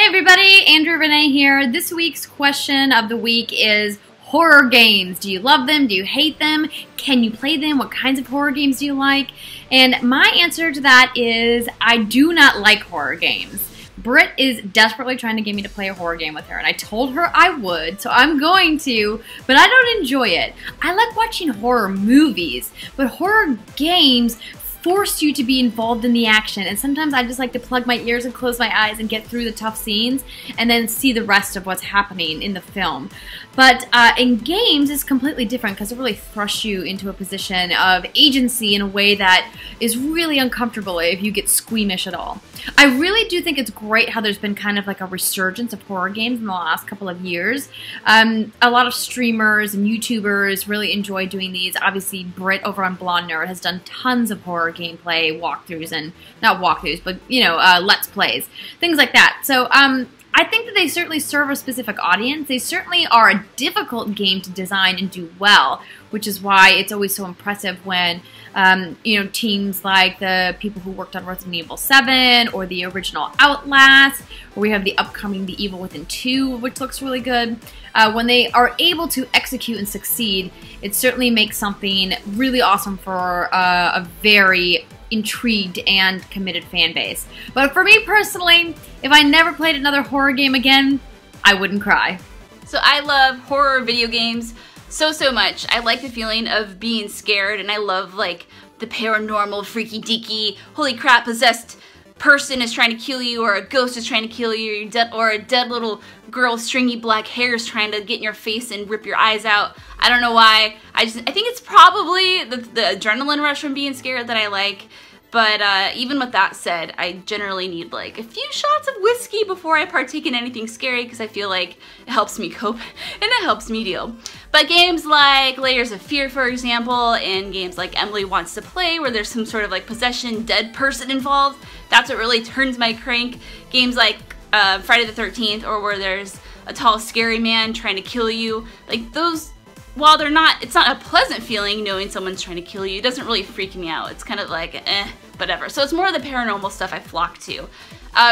everybody, Andrew Renee here. This week's question of the week is horror games. Do you love them? Do you hate them? Can you play them? What kinds of horror games do you like? And my answer to that is I do not like horror games. Britt is desperately trying to get me to play a horror game with her, and I told her I would, so I'm going to, but I don't enjoy it. I like watching horror movies, but horror games force you to be involved in the action, and sometimes I just like to plug my ears and close my eyes and get through the tough scenes and then see the rest of what's happening in the film. But in games, it's completely different because it really thrusts you into a position of agency in a way that is really uncomfortable if you get squeamish at all. I really do think it's great how there's been kind of like a resurgence of horror games in the last couple of years. A lot of streamers and YouTubers really enjoy doing these. Obviously, Britt over on Blonde Nerd has done tons of horror gameplay walkthroughs, and not walkthroughs, but you know, let's plays, things like that. So I think that they certainly serve a specific audience. They certainly are a difficult game to design and do well, which is why it's always so impressive when you know, teams like the people who worked on Resident Evil 7 or the original Outlast, or we have the upcoming The Evil Within 2, which looks really good. When they are able to execute and succeed, it certainly makes something really awesome for a very intrigued and committed fan base. But for me personally, if I never played another horror game again, I wouldn't cry. So I love horror video games so much. I like the feeling of being scared, and I love like the paranormal, freaky deaky, holy crap, possessed person is trying to kill you, or a ghost is trying to kill you, or a dead little girl with stringy black hair is trying to get in your face and rip your eyes out. I don't know why. I think it's probably the adrenaline rush from being scared that I like. But even with that said, I generally need like a few shots of whiskey before I partake in anything scary, because I feel like it helps me cope and it helps me deal. But games like Layers of Fear, for example, and games like Emily Wants to Play, where there's some sort of like possession, dead person involved, that's what really turns my crank. Games like Friday the 13th, or where there's a tall scary man trying to kill you, like those, while it's not a pleasant feeling knowing someone's trying to kill you, it doesn't really freak me out. It's kind of like, whatever. So it's more of the paranormal stuff I flock to.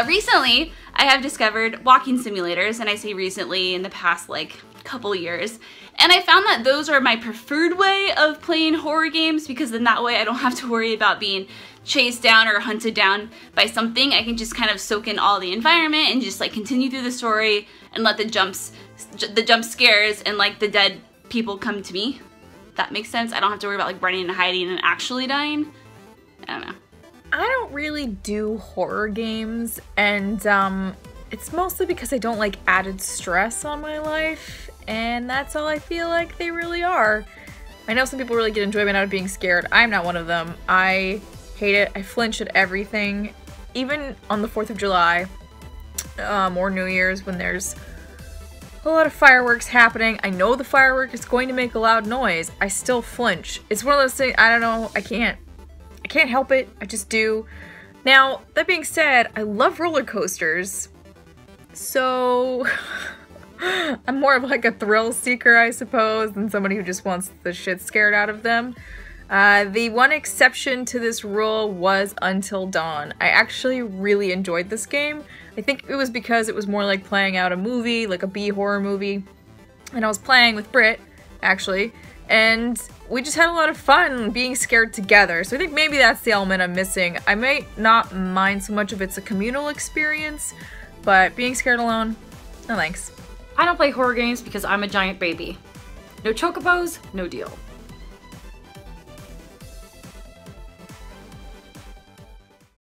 Recently, I have discovered walking simulators, and I say recently, in the past like couple years, and I found that those are my preferred way of playing horror games, because then that way I don't have to worry about being chased down or hunted down by something. I can just kind of soak in all the environment and just like continue through the story and let the jump scares and like the dead people come to me. That makes sense. I don't have to worry about like running and hiding and actually dying. I don't know. I don't really do horror games, and it's mostly because I don't like added stress on my life, and that's all I feel like they really are. I know some people really get enjoyment out of being scared. I'm not one of them. I hate it. I flinch at everything. Even on the 4th of July or New Year's, when there's a lot of fireworks happening, I know the firework is going to make a loud noise, I still flinch. It's one of those things, I don't know, I can't help it, I just do. Now, that being said, I love roller coasters, so I'm more of like a thrill seeker, I suppose, than somebody who just wants the shit scared out of them. The one exception to this rule was Until Dawn. I actually really enjoyed this game. I think it was because it was more like playing out a movie, like a B-horror movie. And I was playing with Britt, actually, and we just had a lot of fun being scared together. So I think maybe that's the element I'm missing. I might not mind so much if it's a communal experience, but being scared alone, no thanks. I don't play horror games because I'm a giant baby. No chocobos, no deal.